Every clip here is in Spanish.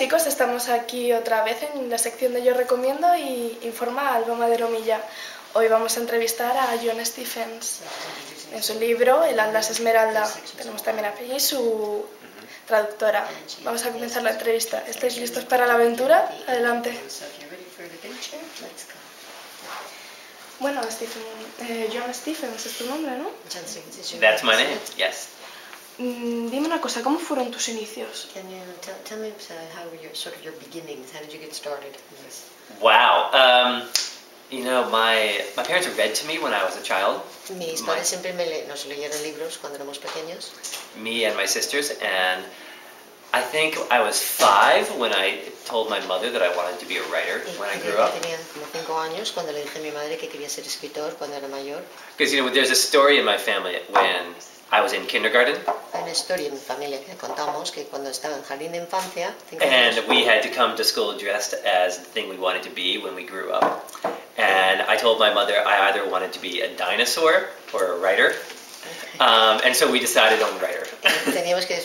chicos, estamos aquí otra vez en la sección de Yo Recomiendo y informa Alba Madero Milla. Hoy vamos a entrevistar a John Stephens en su libro El Atlas Esmeralda. Tenemos también aquí su traductora. Vamos a comenzar la entrevista. ¿Estáis listos para la aventura? Adelante. Bueno, John Stephens es tu nombre, ¿no? That's my name, yes. Dime una cosa, ¿cómo fueron tus inicios? Can you tell me how were your beginnings? How did you get started in this? Wow. You know, my parents read to me when I was a child. Mis padres siempre nos leyeron libros cuando éramos pequeños. Me and my sisters, and I think I was 5 when I told my mother that I wanted to be a writer when I grew up. Tenía como 5 años cuando le dije a mi madre que quería ser escritor cuando era mayor. Because, you know, there's a story in my family when I was in kindergarten. Hay una historia en mi familia que contamos que cuando estaba en jardín de infancia, And we had to come to school dressed as the thing we wanted to be when we grew up. And I told my mother I either wanted to be a dinosaur or a writer. And so we decided on writer. Teníamos que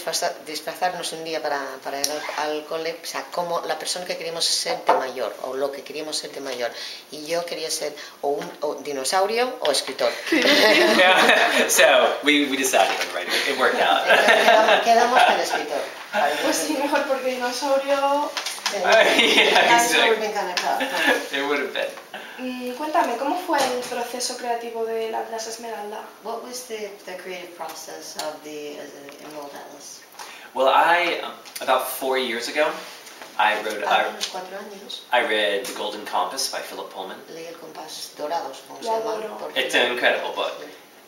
disfrazarnos un día para ir al cole, o sea, como la persona que queríamos ser de mayor, o lo que queríamos ser de mayor. Y yo quería ser o un dinosaurio o escritor. Yeah. So we decided on writer. It worked out. Quedamos con escritor. Pues sí, mejor porque dinosaurio... Yeah, exactly. It would have been. Cuéntame, ¿cómo fue el proceso creativo del Atlas Esmeralda? What was the creative process of the Emerald Atlas? Well, about 4 years ago, I read The Golden Compass by Philip Pullman. Leí El Compás Dorado, como se llama. It's an incredible book.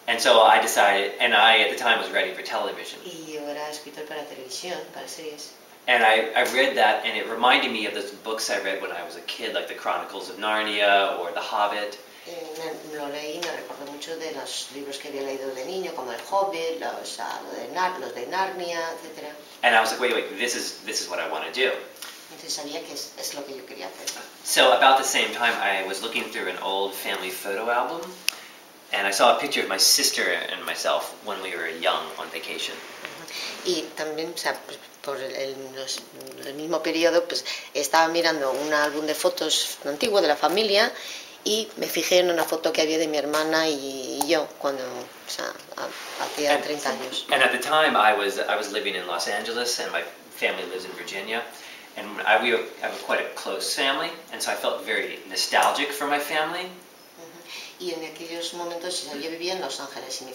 And so I decided, and I at the time was ready for television. Y yo era escritor para televisión, para series. And I read that, and it reminded me of those books I read when I was a kid, like The Chronicles of Narnia or The Hobbit. Lo leí y me recordó mucho de los libros que había leído de niño, como El Hobbit, los de Narnia, etc. And I was like, wait, this is what I want to do. Entonces sabía que es lo que yo quería hacer. So about the same time, I was looking through an old family photo album, and I saw a picture of my sister and myself when we were young on vacation. Y también, o sea, pues, por el mismo periodo, pues estaba mirando un álbum de fotos antiguo de la familia y me fijé en una foto que había de mi hermana y yo cuando, o sea, hacía 30 años. And at the time, I was living in Los Angeles, and my family lives in Virginia, and we have quite a close family, and so I felt very nostalgic for my family. Y en aquellos momentos yo vivía en Los Ángeles y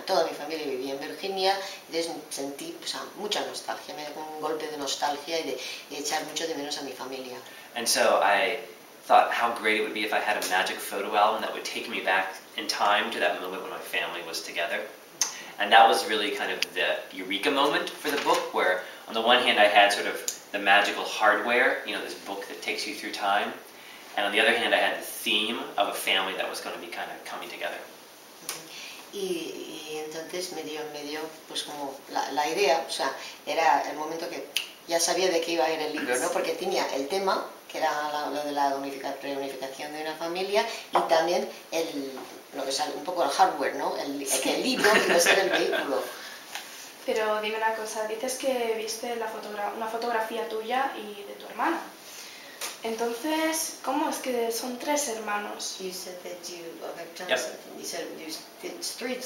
toda mi familia vivía en Virginia, entonces sentí, o sea, mucha nostalgia, me dio un golpe de nostalgia y de echar mucho de menos a mi familia. And so I thought how great it would be if I had a magic photo album that would take me back in time to that moment when my family was together. And that was really kind of the eureka moment for the book, where on the one hand I had sort of the magical hardware, you know, this book that takes you through time. And on the other hand, I had the theme of a family that was going to be kind of coming together. Y entonces me dio pues como la idea, o sea, era el momento que ya sabía de qué iba a ir el libro, ¿no? Porque tenía el tema, que era lo de la reunificación de una familia, y también lo que sale, un poco el hardware, ¿no? Que el libro iba a ser el vehículo. Pero dime una cosa, dices que viste una fotografía tuya y de tu hermana. Entonces, ¿cómo es que son 3 hermanos? You said that you said there's 3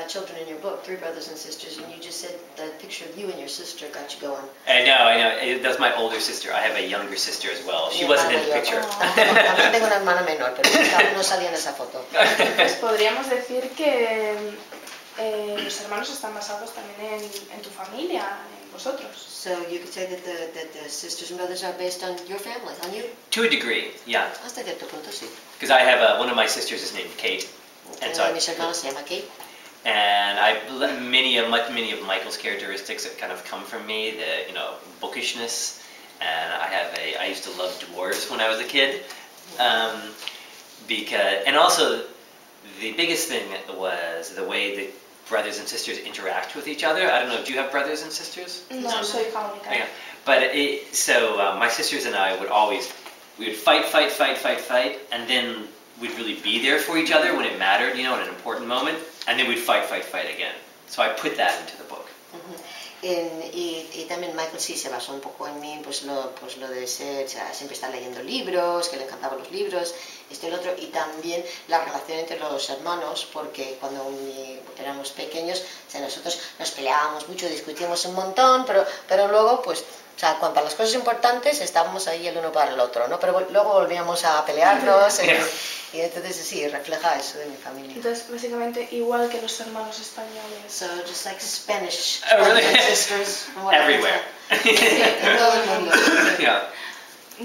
children in your book, 3 brothers and sisters, and you just said the picture of you and your sister got you going. I know. That's my older sister. I have a younger sister as well. She wasn't in the picture. También tengo una hermana menor, pero no salía en esa foto. Pues podríamos decir que los hermanos están basados también en tu familia, en vosotros. So you could say that the sisters and brothers are based on your family, on you? To a degree, yeah. Hasta cierto punto, sí. Because I have one of my sisters is named Kate. And so mis hermanos se llama Kate. And many of Michael's characteristics that kind of come from me, the bookishness, and I used to love dwarves when I was a kid, and also the biggest thing was the way that brothers and sisters interact with each other. I don't know, do you have brothers and sisters? No, soy hija única. Yeah. But my sisters and I we would fight, and then we'd really be there for each other when it mattered, in an important moment, and then we'd fight again. So I put that into the book. Y también Michael sí se basó un poco en mí, pues lo de ser, o sea, siempre estar leyendo libros, que le encantaban los libros, esto y lo otro, y también la relación entre los hermanos, porque cuando éramos pequeños, o sea, nosotros nos peleábamos mucho, discutíamos un montón, pero luego, pues, o sea, para las cosas importantes estábamos ahí el uno para el otro, ¿no? Pero luego volvíamos a pelearnos y entonces sí, refleja eso de mi familia. Entonces, básicamente, igual que los hermanos españoles. So, just like Spanish, Oh, really? sisters. Everywhere. Sí, en todo el mundo. Yeah.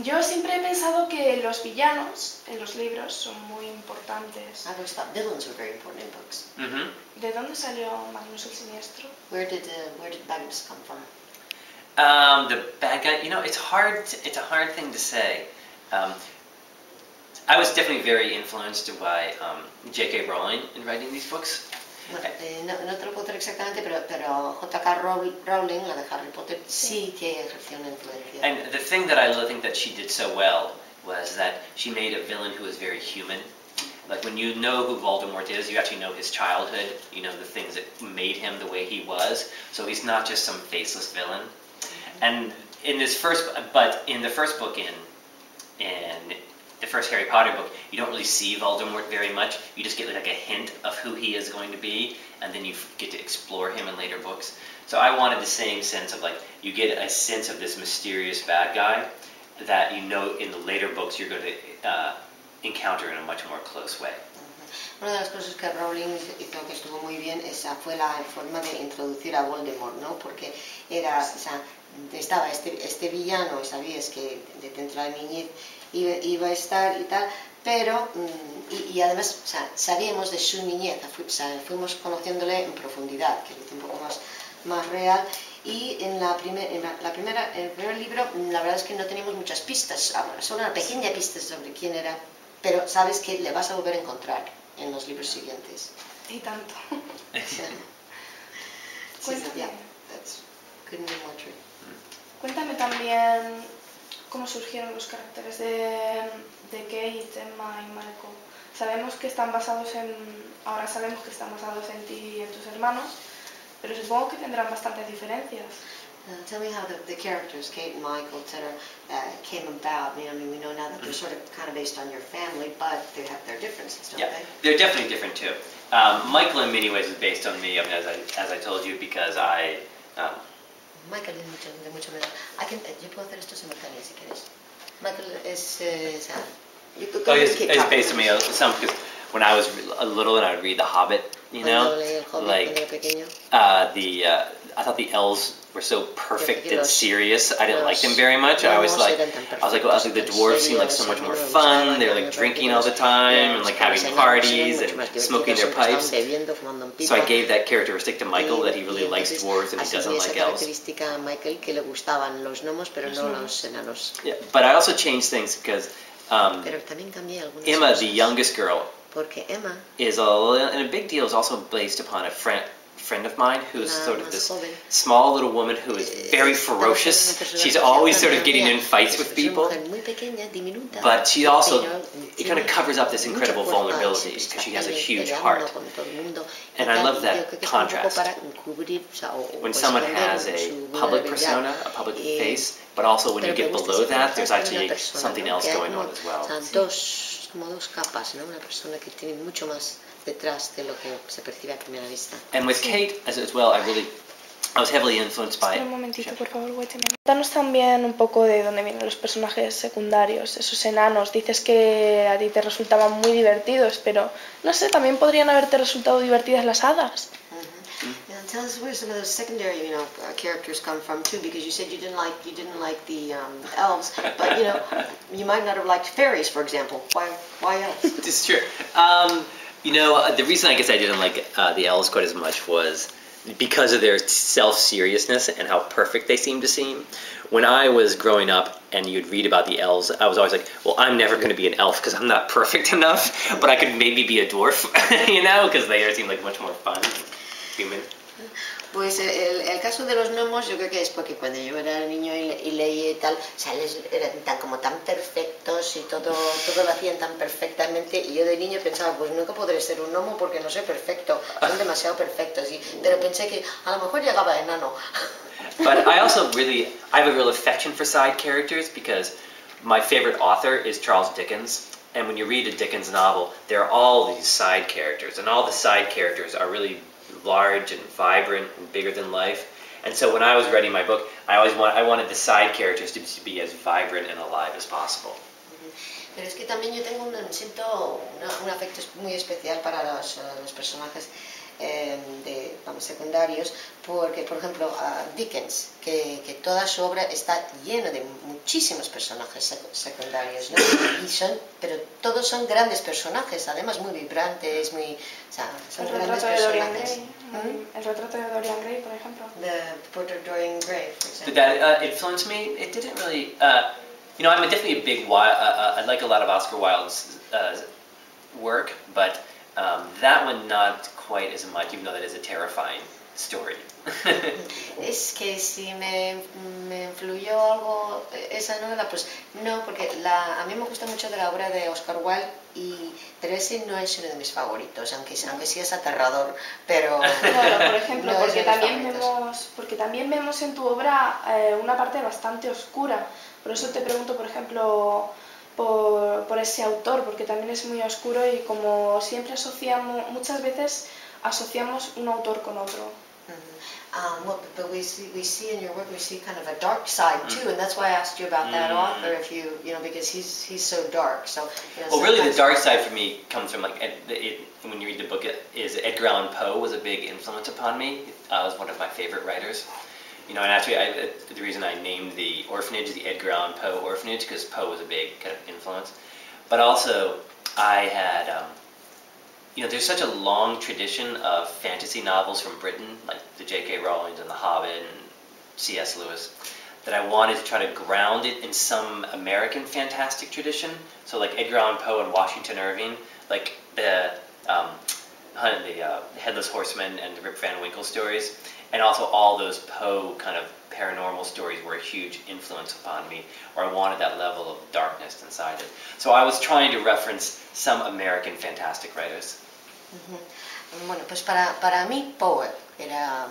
Yo siempre he pensado que los villanos en los libros son muy importantes. I always thought villains were very important in books. Mm-hmm. ¿De dónde salió Magnus el Siniestro? Where did Magnus come from? The bad guy, you know, it's a hard thing to say. I was definitely very influenced by J.K. Rowling in writing these books. Bueno, no te lo puedo decir exactamente, pero J.K. Rowling, la de Harry Potter, sí que ejerció una influencia. And the thing that I think that she did so well was that she made a villain who was very human. Like when you know who Voldemort is, you actually know his childhood, you know the things that made him the way he was. So he's not just some faceless villain. And in the first book in the first Harry Potter book, you don't really see Voldemort very much. You just get like a hint of who he is going to be, and then you get to explore him in later books. So I wanted the same sense of like, you get a sense of this mysterious bad guy that you know in the later books you're going to encounter in a much more close way. Una de las cosas que Rowling hizo que estuvo muy bien, esa fue la forma de introducir a Voldemort, ¿no? Porque era, o sea, estaba este villano, y sabías que dentro de la niñez iba a estar y tal, pero, y además, o sea, sabíamos de su niñez, o sea, fuimos conociéndole en profundidad, que lo hizo un poco más real, y en el primer libro, la verdad es que no teníamos muchas pistas, solo una pequeña pista sobre quién era, pero sabes que le vas a volver a encontrar en los libros siguientes. Y tanto. Cuéntame también cómo surgieron los caracteres de Kate, Emma y Michael. Sabemos que están basados ahora sabemos que están basados en ti y en tus hermanos, pero supongo que tendrán bastantes diferencias. Tell me how the characters, Kate and Michael, etc., came about. I mean, we know now that they're sort of kind of based on your family, but they have their differences, don't they? They're definitely different too. Michael, in many ways, is based on me. I mean, as I told you, because Michael es de mucho menor. Yo puedo hacer esto simultáneo si quieres. Michael es... it's based on me some because when I was little and I would read The Hobbit, you know, like I thought the elves were so perfect and serious. I didn't like them very much. I was like, the dwarves seemed like so much more fun. They were like drinking all the time and like having parties and smoking their pipes. So I gave that characteristic to Michael, that he really likes dwarves and he doesn't like elves. Yeah, but I also changed things because Emma, the youngest girl, is and a big deal is also based upon a friend of mine who's sort of this small little woman who is very ferocious. She's always sort of getting in fights with people, but she also, it kind of covers up this incredible vulnerability because she has a huge heart. And I love that contrast. When someone has a public persona, a public face, but also when you get below that, there's actually something else going on as well. Como dos capas, ¿no? Una persona que tiene mucho más detrás de lo que se percibe a primera vista. And with Kate as well, I was heavily influenced by... Un momentito, por favor, cuéntanos también un poco de dónde vienen los personajes secundarios, esos enanos. Dices que a ti te resultaban muy divertidos, pero no sé, también podrían haberte resultado divertidas las hadas. And tell us where some of those secondary, characters come from too, because you said you didn't like the elves, but you might not have liked fairies, for example. Why else? It's true. The reason I guess I didn't like the elves quite as much was because of their self-seriousness and how perfect they seemed to seem. When I was growing up and you'd read about the elves, I was always like, well, I'm never going to be an elf because I'm not perfect enough, but I could maybe be a dwarf, because they seem like much more fun. Human. Pues el caso de los gnomos yo creo que es porque cuando yo era niño y leí y tal, o sea, eran tan perfectos, gnomos y todo lo hacían tan perfectamente, y yo de niño pensaba, pues nunca podré ser un gnomo porque no soy perfecto, son demasiado perfectos, pero pensé que a lo mejor llegaba enano. But I have a real affection for side characters because my favorite author is Charles Dickens. And when you read a Dickens novel, there are all these side characters, and all the side characters are really large and vibrant and bigger than life. And so when I was writing my book, I wanted the side characters to be as vibrant and alive as possible. Pero es que también yo siento un afecto muy especial para los personajes secundarios, porque, por ejemplo, Dickens, que toda su obra está llena de muchísimos personajes secundarios, ¿no? Pero todos son grandes personajes, además muy vibrantes, son grandes personajes. El retrato de Dorian Gray, por ejemplo. The Portrait of Dorian Gray, for example. Did that influence me? It didn't really. I'm definitely a big I like a lot of Oscar Wilde's work, but that one not quite as much, even though that is a terrifying story. Es que si me influyó algo esa novela, pues no, porque a mí me gusta mucho de la obra de Oscar Wilde, pero ese no es uno de mis favoritos, aunque sí es aterrador, pero... Claro, por ejemplo, no porque también vemos en tu obra una parte bastante oscura. Por eso te pregunto, por ejemplo, por ese autor, porque también es muy oscuro y como siempre muchas veces asociamos un autor con otro. But we see in your work, we see kind of a dark side too, and that's why I asked you about that author, if because he's so dark. So. Well, really, the dark side for me comes from when you read the book, is Edgar Allan Poe was a big influence upon me. Was one of my favorite writers. And actually, the reason I named the orphanage the Edgar Allan Poe Orphanage, because Poe was a big kind of influence. But also, I had, there's such a long tradition of fantasy novels from Britain, like the J.K. Rowling and The Hobbit and C.S. Lewis, that I wanted to try to ground it in some American fantastic tradition. So like Edgar Allan Poe and Washington Irving, like the Headless Horseman and the Rip Van Winkle stories. And also all those Poe kind of paranormal stories were a huge influence upon me, or I wanted that level of darkness inside it. So I was trying to reference some American fantastic writers. Bueno, pues para mí Poe era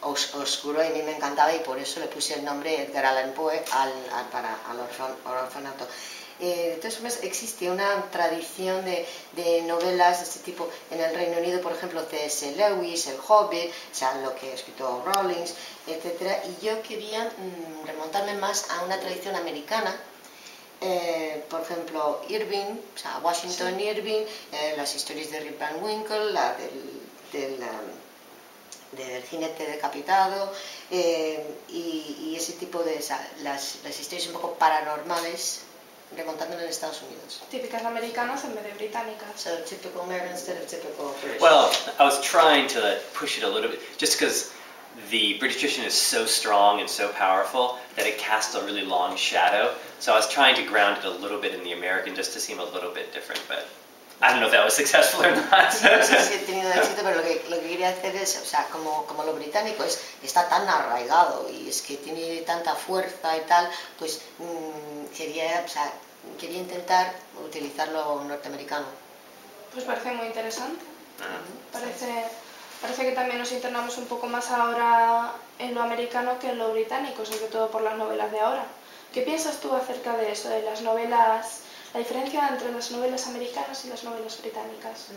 oscuro y a mí me encantaba, y por eso le puse el nombre Edgar Allan Poe al orfanato. De todas formas, existe una tradición de novelas de este tipo en el Reino Unido, por ejemplo, C.S. Lewis, El Hobbit, lo que ha escrito Rowling, etc. Y yo quería remontarme más a una tradición americana, por ejemplo, Irving, Washington Irving, las historias de Rip Van Winkle, la del jinete decapitado, y ese tipo de las historias un poco paranormales, remontándolo en Estados Unidos. Típicas americanas en vez de británicas. So typical American instead of typical British. Well, I was trying to push it a little bit, just because the British tradition is so strong and so powerful that it casts a really long shadow. So I was trying to ground it a little bit in the American just to seem a little bit different, but I don't know if that was successful or not. No sé si he tenido éxito, pero lo que quería hacer es, como lo británico está tan arraigado y es que tiene tanta fuerza y tal, pues quería intentar utilizar lo norteamericano. Pues parece muy interesante. Parece que también nos internamos un poco más ahora en lo americano que en lo británico, sobre todo por las novelas de ahora. ¿Qué piensas tú acerca de eso, de las novelas, la diferencia entre las novelas americanas y las novelas británicas?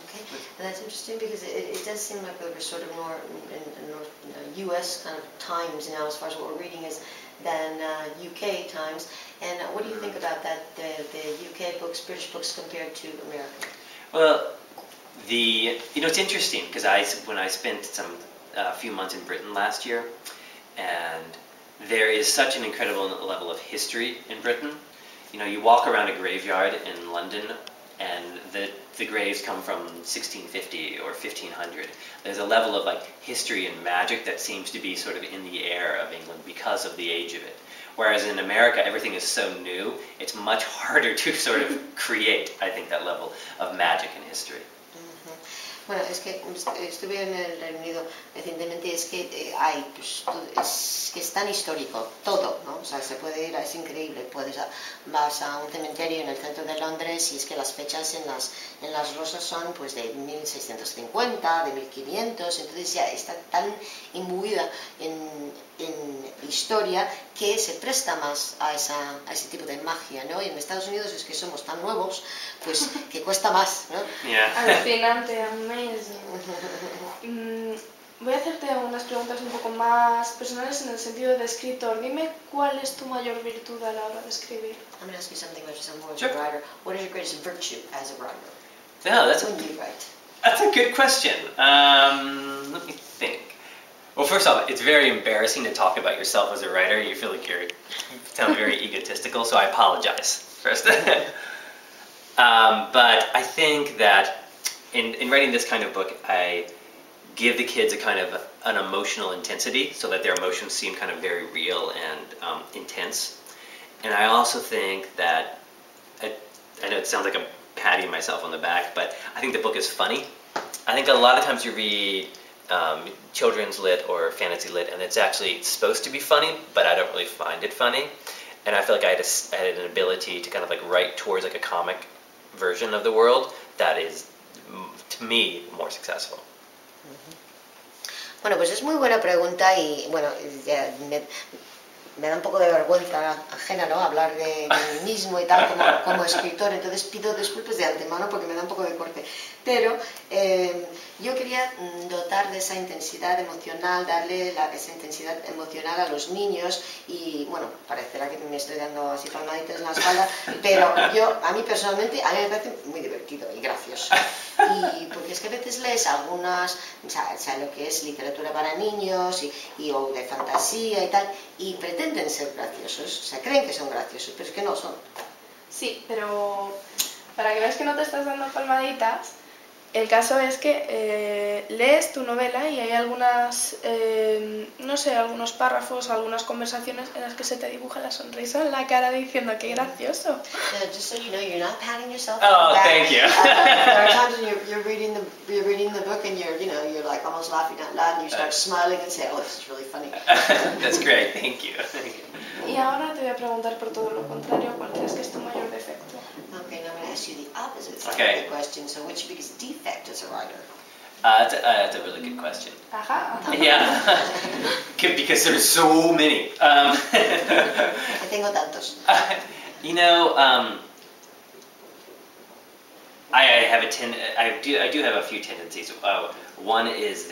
Okay, and that's interesting because it does seem like we're sort of more in US kind of times now as far as what we're reading is than UK times. And what do you think about that, the UK books, British books compared to American? Well, it's interesting because when I spent a few months in Britain last year, and there is such an incredible level of history in Britain. You walk around a graveyard in London, and the graves come from 1650 or 1500. There's a level of history and magic that seems to be sort of in the air of England because of the age of it. Whereas in America, everything is so new, it's much harder to sort of create, I think, that level of magic and history. Bueno, es que estuve en el Reino Unido recientemente, es que hay, pues, es que es tan histórico, todo, ¿no? O sea, se puede ir, es increíble, vas a un cementerio en el centro de Londres y es que las fechas en las rosas son pues de 1650, de 1500, entonces ya está tan imbuida en historia que se presta más a ese tipo de magia, ¿no? Y en Estados Unidos es que somos tan nuevos, pues que cuesta más, ¿no? Yeah. Alucinante, amazing. Voy a hacerte unas preguntas un poco más personales en el sentido de escritor. Dime, ¿cuál es tu mayor virtud a la hora de escribir? I'm going to ask you something which is more as Sure. a writer. What is your greatest virtue as a writer? No, that's When you write. a good question. Let me think. Well, first off, it's very embarrassing to talk about yourself as a writer. You feel like you sound very egotistical, so I apologize first. But I think that in writing this kind of book, I give the kids a kind of an emotional intensity so that their emotions seem kind of very real and intense. And I also think that, I know it sounds like I'm patting myself on the back, but I think the book is funny. I think a lot of times you read children's lit or fantasy lit and it's actually supposed to be funny, but I don't really find it funny. And I feel like I had an ability to kind of like write towards like a comic version of the world that is, to me, more successful. Bueno, pues es muy buena pregunta y bueno, me da un poco de vergüenza ajena, ¿no? Hablar de mí mismo y tal como escritor, entonces pido disculpas de antemano porque me da un poco de corte. Pero yo quería dotar de esa intensidad emocional, darle esa intensidad emocional a los niños y bueno, parecerá que me estoy dando así palmaditas en la espalda, pero a mí personalmente, a mí me parece muy divertido y gracioso. Y porque es que a veces lees algunas, o sea, lo que es literatura para niños o de fantasía y tal, y pretenden ser graciosos, o sea, creen que son graciosos, pero es que no son. Sí, pero para que veas que no te estás dando palmaditas, el caso es que lees tu novela y hay algunas, no sé, algunos párrafos, algunas conversaciones en las que se te dibuja la sonrisa en la cara diciendo qué gracioso. Just so you know, you're not patting yourself Oh, on the back. thank you. There are times when you're reading the book and you're like almost laughing out loud and you start smiling and say, oh, this is really funny. That's great, thank you. Y ahora te voy a preguntar por todo lo contrario, ¿cuál crees que es tu mayor defecto? Okay, now I'm going to ask you the opposite side Okay. of the question. So what's your biggest defect as a writer? That's a really good question. Ajá. Yeah, because there's so many. Que tengo tantos. You know, I do have a few tendencies. One is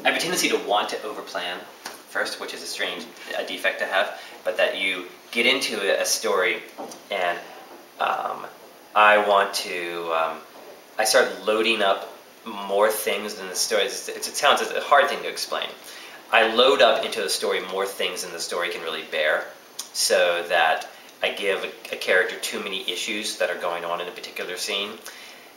I have a tendency to want to overplan first, which is a strange defect to have, but that you get into a story and I start loading up more things than the story. It's a hard thing to explain. I load up into the story more things than the story can really bear, so that I give a character too many issues that are going on in a particular scene,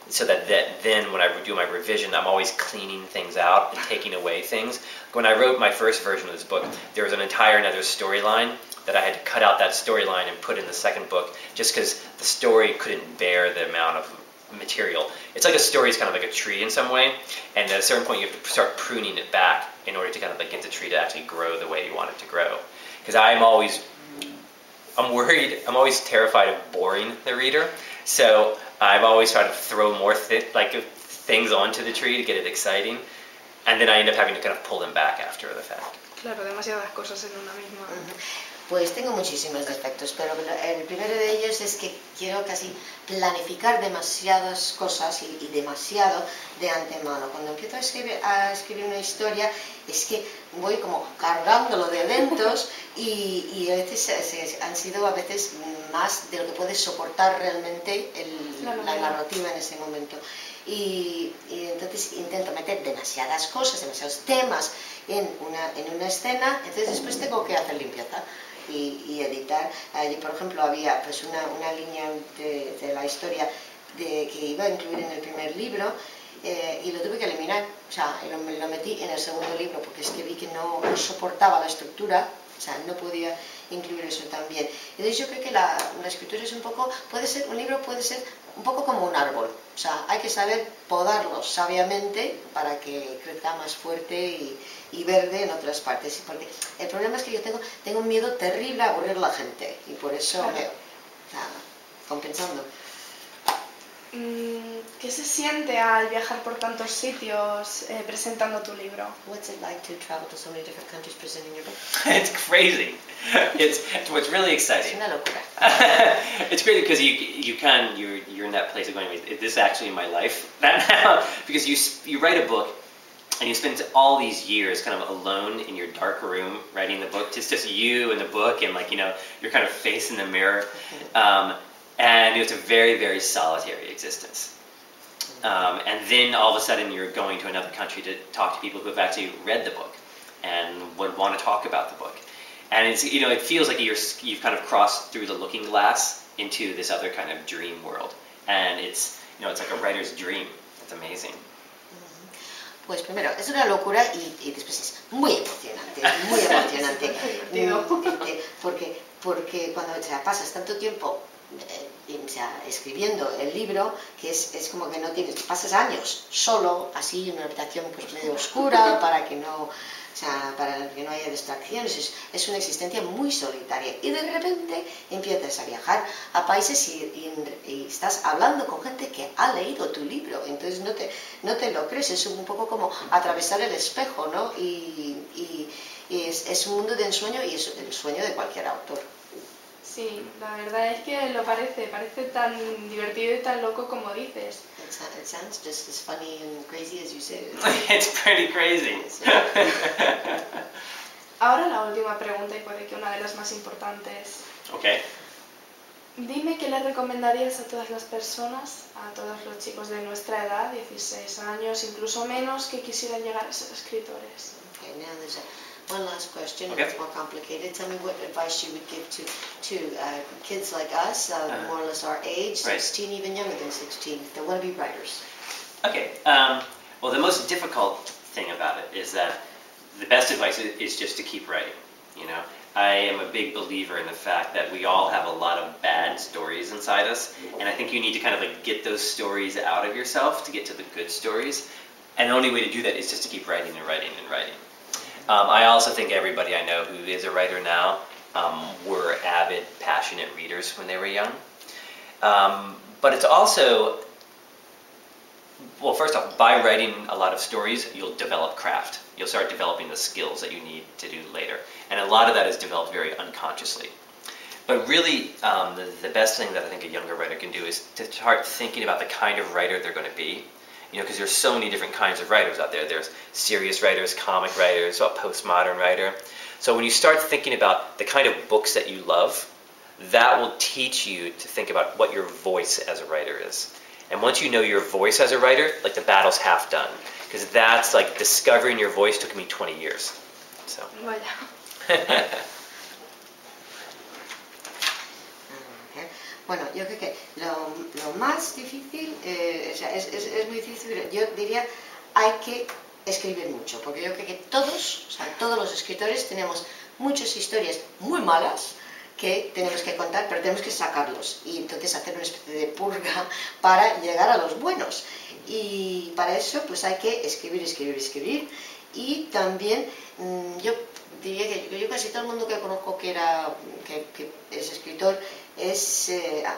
so that then when I do my revision, I'm always cleaning things out and taking away things. When I wrote my first version of this book, there was an entire another storyline that I had to cut out that storyline and put in the second book, just because the story couldn't bear the amount of material. It's like a story is kind of like a tree in some way, and at a certain point you have to start pruning it back in order to kind of like get the tree to actually grow the way you want it to grow. Because I'm always terrified of boring the reader, so I've always tried to throw more things onto the tree to get it exciting, and then I end up having to kind of pull them back after the fact. Claro, demasiadas cosas en una misma. Pues tengo muchísimos defectos, pero el primero de ellos es que quiero casi planificar demasiadas cosas y demasiado de antemano. Cuando empiezo a escribir una historia es que voy como cargándolo de eventos y a veces han sido más de lo que puedes soportar realmente la narrativa en ese momento. Y entonces intento meter demasiadas cosas, demasiados temas en una escena, entonces después tengo que hacer limpieza y editar. Allí, por ejemplo, había pues una línea de la historia que iba a incluir en el primer libro y lo tuve que eliminar, o sea, lo metí en el segundo libro porque es que vi que no soportaba la estructura, o sea, no podía, incluir eso también. Entonces yo creo que la escritura es un poco, un libro puede ser un poco como un árbol, o sea, hay que saber podarlo sabiamente para que crezca más fuerte y verde en otras partes, porque el problema es que yo tengo un miedo terrible a aburrir a la gente, y por eso compensando. ¿Qué se siente al viajar por tantos sitios presentando tu libro? What's it like to travel to so many different countries presenting your book? It's crazy. It's what's really Es exciting. una locura. It's great because you're in that place of going, is this actually my life now? Because you write a book and you spend all these years kind of alone in your dark room writing the book, just you and the book, and like, you know, your kind of face in the mirror. And it's a very, very solitary existence. And then all of a sudden you're going to another country to talk to people who have actually read the book and would want to talk about the book. And it's, you know, it feels like you've kind of crossed through the looking glass into this other kind of dream world. And it's, you know, it's like a writer's dream. It's amazing. Pues primero, es una locura y después es muy emocionante, muy emocionante. Porque cuando pasas tanto tiempo escribiendo el libro, que es como que no tienes, pasas años solo, así en una habitación pues medio oscura, para que no haya distracciones, es una existencia muy solitaria, y de repente empiezas a viajar a países y estás hablando con gente que ha leído tu libro, entonces no te lo crees, es un poco como atravesar el espejo, ¿no? Y es un mundo de ensueño, y es el sueño de cualquier autor. Sí, la verdad es que lo parece tan divertido y tan loco como dices. It sounds just as funny and crazy as you say it. It's pretty crazy. Ahora la última pregunta, y puede que una de las más importantes. Okay. Dime qué le recomendarías a todas las personas, a todos los chicos de nuestra edad, 16 años, incluso menos, que quisieran llegar a ser escritores. Okay, now there's one last question. Okay. It's more complicated. Tell me what advice you would give to kids like us, more or less our age, Right. 16, even younger than 16, if they want to be writers. Okay. Well, the most difficult thing about it is that the best advice is just to keep writing. You know, I am a big believer in the fact that we all have a lot of bad stories inside us, and I think you need to kind of like get those stories out of yourself to get to the good stories. And the only way to do that is just to keep writing and writing and writing. I also think everybody I know who is a writer now were avid, passionate readers when they were young. But it's also, well, first off, by writing a lot of stories, you'll develop craft. You'll start developing the skills that you need to do later. And a lot of that is developed very unconsciously. But really, the best thing that I think a younger writer can do is to start thinking about the kind of writer they're going to be. You know, because there's so many different kinds of writers out there. There's serious writers, comic writers, a postmodern writer. So when you start thinking about the kind of books that you love, that will teach you to think about what your voice as a writer is. And once you know your voice as a writer, like the battle's half done. Because that's like discovering your voice took me 20 years. So. Vaya. Bueno, yo creo que lo más difícil, es muy difícil, pero yo diría hay que escribir mucho, porque yo creo que todos los escritores tenemos muchas historias muy malas que tenemos que contar, pero tenemos que sacarlos y entonces hacer una especie de purga para llegar a los buenos. Y para eso pues hay que escribir, y también yo diría que yo casi todo el mundo que conozco que es escritor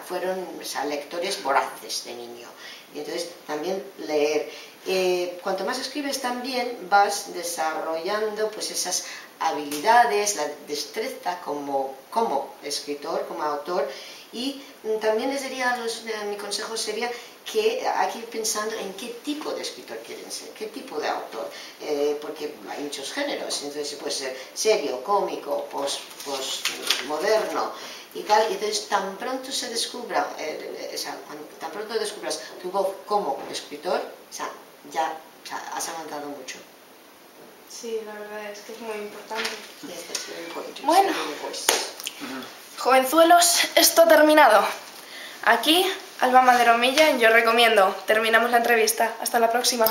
fueron lectores voraces de niño, y entonces también leer. Cuanto más escribes también vas desarrollando pues esas habilidades, la destreza como escritor, como autor, y también mi consejo sería que hay que ir pensando en qué tipo de escritor quieren ser, qué tipo de autor, porque hay muchos géneros, entonces puede ser serio, cómico, postmoderno y tal, y entonces tan pronto se descubra, tan pronto descubras tu voz como escritor, ya has avanzado mucho. Sí, la verdad es que es muy importante. Bueno, jovenzuelos, esto ha terminado. Aquí, Alba Madero Milla, en Yo Recomiendo. Terminamos la entrevista. Hasta la próxima.